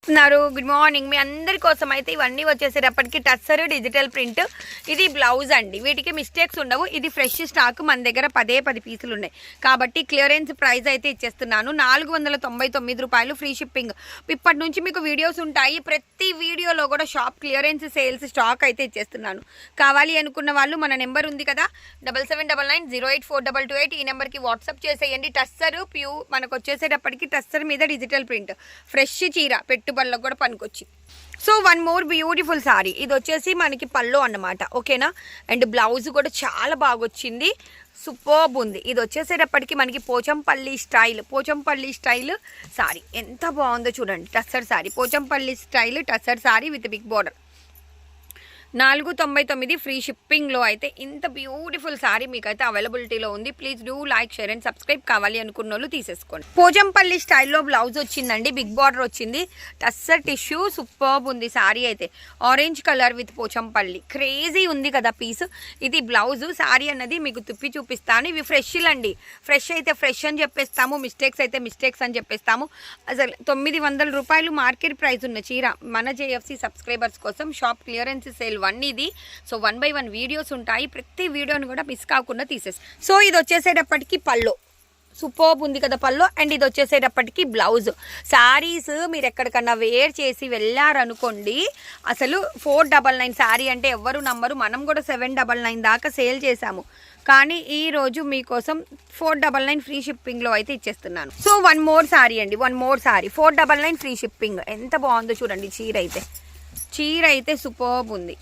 Good morning. మీ అందరి కోసం అయితే ఇవన్నీ వచ్చేసేటప్పటికి టస్సర్ డిజిటల్ ప్రింట్. ఇది బ్లౌజ్ అండి. వీటికి మిస్టేక్స్ ఉండవు. ఇది ఫ్రెష్ స్టాక్. మన దగ్గర 10 పీసులు ఉన్నాయి కాబట్టి క్లియరెన్స్ ప్రైస్ అయితే ఇచ్చేస్తున్నాను. 499 రూపాయలు, ఫ్రీ షిప్పింగ్. ఇప్పటి నుంచి మీకు వీడియోస్ ఉంటాయి. ప్రతి వీడియోలో కూడా షాప్ క్లియరెన్స్ సేల్స్ స్టాక్ అయితే ఇచ్చేస్తున్నాను. కావాలి అనుకున్న వాళ్ళు మన నెంబర్ ఉంది కదా 7799084228 ఈ నెంబర్కి వాట్సాప్ చేసేయండి. టస్సర్ మనకు వచ్చేసేటప్పటికి టస్సర్ మీద డిజిటల్ ప్రింట్, ఫ్రెష్ చీర పెట్టుబడులకు కూడా పనికొచ్చి. So one more beautiful sari. ఇది వచ్చేసి మనకి పళ్ళు అన్నమాట, ఓకేనా. అండ్ బ్లౌజ్ కూడా చాలా బాగా వచ్చింది, సూపర్బ్ ఉంది. ఇది వచ్చేసేటప్పటికి మనకి పోచంపల్లి స్టైల్ సారీ. ఎంత బాగుందో చూడండి. Tussar sari, Pochampally style tussar sari with big border. 499 free షిప్పింగ్లో అయితే ఇంత బ్యూటిఫుల్ సారీ మీకైతే అవైలబిలిటీలో ఉంది. Please do like, share and subscribe. కావాలి అనుకున్న వాళ్ళు తీసేసుకోండి. పోచంపల్లి స్టైల్లో బ్లౌజ్ వచ్చిందండి, బిగ్ బార్డర్ వచ్చింది. టస్సర్ టిష్యూ సూపర్బ్ ఉంది సారీ అయితే. Orange colour with Pochampally, crazy ఉంది కదా పీస్. ఇది బ్లౌజ్. సారీ అన్నది మీకు తిప్పి చూపిస్తాను. ఇవి ఫ్రెష్లు అండి. ఫ్రెష్ అయితే ఫ్రెష్ అని చెప్పేస్తాము, మిస్టేక్స్ అయితే మిస్టేక్స్ అని చెప్పేస్తాము. అసలు 900 రూపాయలు మార్కెట్ ప్రైస్ ఉన్న చీర మన జేఎఫ్సి సబ్స్క్రైబర్స్ కోసం షాప్ క్లియరెన్స్ సేల్ 1 ఇది. సో 1 by 1 వీడియోస్ ఉంటాయి. ప్రతి వీడియోని కూడా మిస్ కాకుండా తీసేస్తాం. సో ఇది వచ్చేసేటప్పటికి పళ్ళు సూపర్బ్ ఉంది కదా పళ్ళు. అండ్ ఇది వచ్చేసేటప్పటికి బ్లౌజ్. శారీస్ మీరు ఎక్కడికన్నా వేర్ చేసి వెళ్ళారనుకోండి, అసలు 499 శారీ అంటే ఎవరు నమ్మరు. మనం కూడా 799 దాకా సేల్ చేసాము, కానీ ఈరోజు మీకోసం 499 ఫ్రీ షిప్పింగ్లో అయితే ఇచ్చేస్తున్నాను. So one more sorry 499 free shipping. ఎంత బాగుందో చూడండి. చీర అయితే సూపర్బ్ ఉంది.